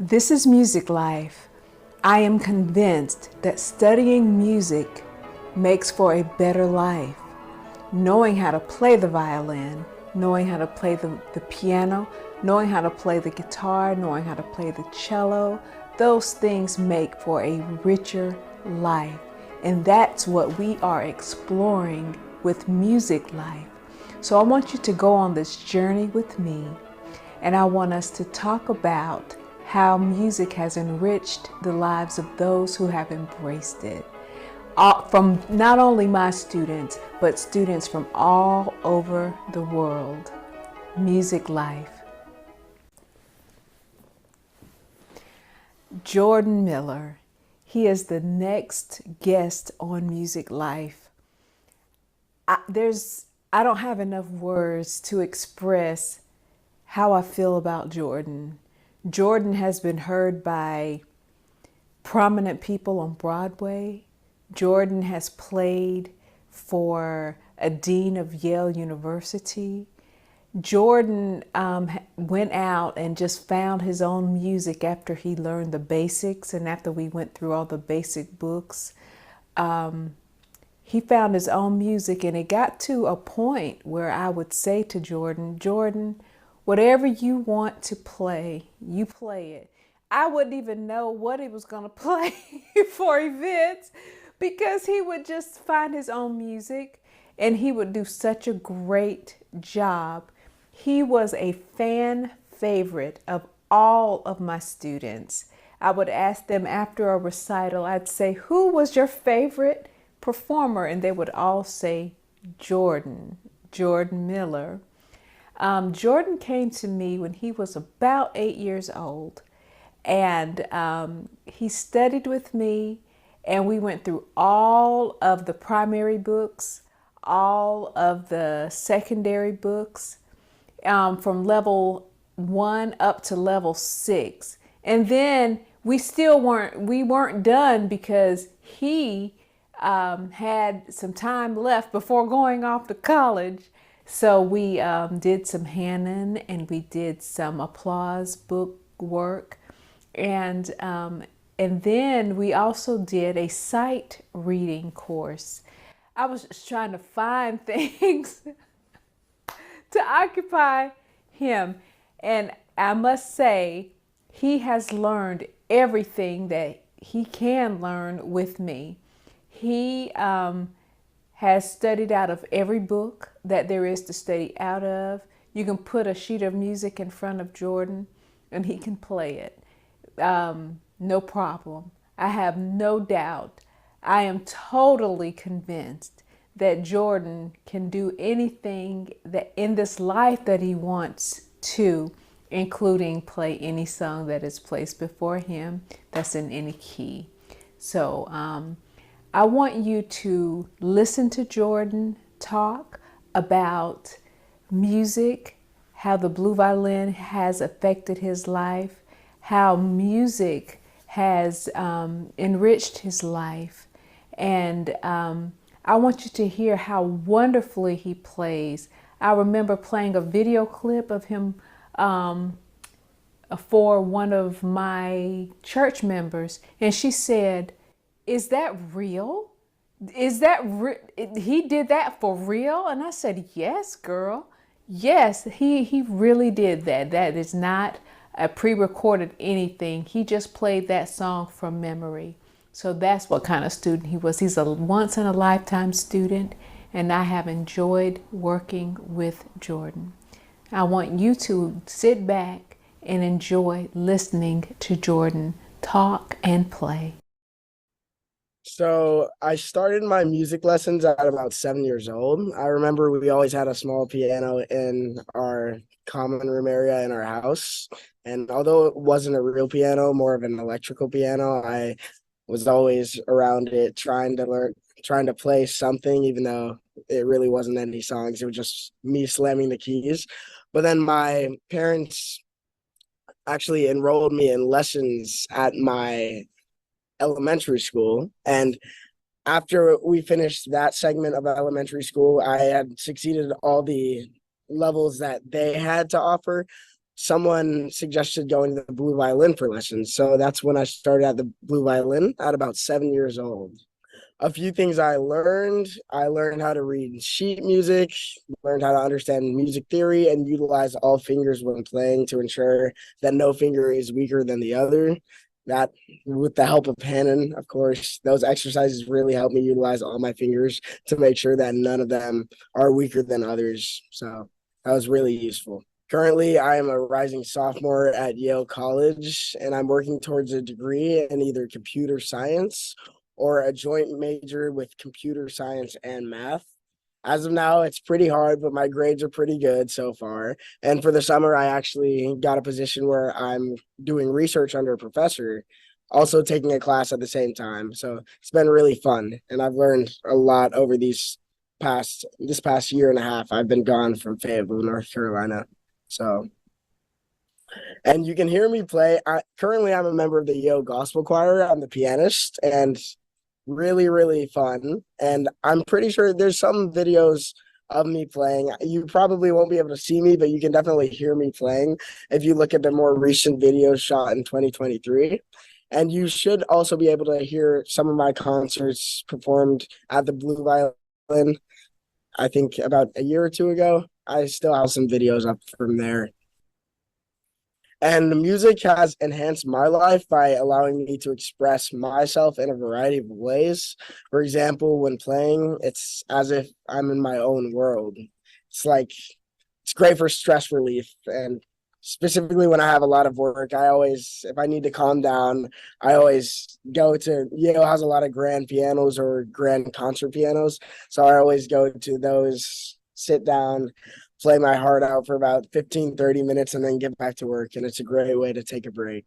This is Music Life. I am convinced that studying music makes for a better life. Knowing how to play the violin, knowing how to play the piano, knowing how to play the guitar, knowing how to play the cello, those things make for a richer life. And that's what we are exploring with Music Life. So I want you to go on this journey with me, and I want us to talk about how music has enriched the lives of those who have embraced it. From not only my students, but students from all over the world. Music Life. Jordan Miller. He is the next guest on Music Life. I don't have enough words to express how I feel about Jordan. Jordan has been heard by prominent people on Broadway. Jordan has played for a dean of Yale University. Jordan went out and just found his own music after he learned the basics and after we went through all the basic books. He found his own music, and it got to a point where I would say to Jordan, Jordan, whatever you want to play, you play it. I wouldn't even know what he was going to play for events because he would just find his own music and he would do such a great job. He was a fan favorite of all of my students. I would ask them after a recital, I'd say, who was your favorite performer? And they would all say, Jordan Miller. Jordan came to me when he was about 8 years old, and he studied with me, and we went through all of the primary books, all of the secondary books, from level 1 up to level 6. And then we weren't done because he had some time left before going off to college. So we did some Hanon and we did some applause book work, and then we also did a sight reading course. I was just trying to find things to occupy him, and I must say he has learned everything that he can learn with me. He has studied out of every book that there is to study out of. You can put a sheet of music in front of Jordan and he can play it. No problem. I have no doubt. I am totally convinced that Jordan can do anything that in this life that he wants to, including play any song that is placed before him that's in any key. So, I want you to listen to Jordan talk about music, how the blue violin has affected his life, how music has enriched his life. And I want you to hear how wonderfully he plays. I remember playing a video clip of him for one of my church members, and she said, is that real? He did that for real? And I said, yes, girl. Yes, he really did that. That is not a pre-recorded anything. He just played that song from memory. So that's what kind of student he was. He's a once in a lifetime student, and I have enjoyed working with Jordan. I want you to sit back and enjoy listening to Jordan talk and play. So I started my music lessons at about 7 years old. I remember we always had a small piano in our common room area in our house. And although it wasn't a real piano, more of an electrical piano, I was always around it trying to play something, even though it really wasn't any songs. It was just me slamming the keys. But then my parents actually enrolled me in lessons at my elementary school, and after we finished that segment of elementary school, I had succeeded all the levels that they had to offer. someone suggested going to the blue violin for lessons. So that's when I started at the blue violin at about 7 years old. A few things I learned how to read sheet music, learned how to understand music theory, and utilize all fingers when playing to ensure that no finger is weaker than the other. That, with the help of Hannon, of course, those exercises really helped me utilize all my fingers to make sure that none of them are weaker than others. So that was really useful. Currently, I am a rising sophomore at Yale College, and I'm working towards a degree in either computer science or a joint major with computer science and math. As of now, it's pretty hard, but my grades are pretty good so far. And for the summer, I actually got a position where I'm doing research under a professor, also taking a class at the same time. So it's been really fun, and I've learned a lot over this past year and a half. I've been gone from Fayetteville, North Carolina. So, and you can hear me play. Currently, I'm a member of the Yale Gospel Choir. I'm the pianist, and really, really fun. And I'm pretty sure there's some videos of me playing. You probably won't be able to see me, but you can definitely hear me playing if you look at the more recent videos shot in 2023. And you should also be able to hear some of my concerts performed at the Blue Violin, I think about a year or two ago. I still have some videos up from there. And music has enhanced my life by allowing me to express myself in a variety of ways. For example, when playing, it's as if I'm in my own world. It's like, it's great for stress relief. And specifically when I have a lot of work, if I need to calm down, I always go to, Yale has a lot of grand pianos or grand concert pianos. So I always go to those, sit down, play my heart out for about 15, 30 minutes, and then get back to work. And it's a great way to take a break.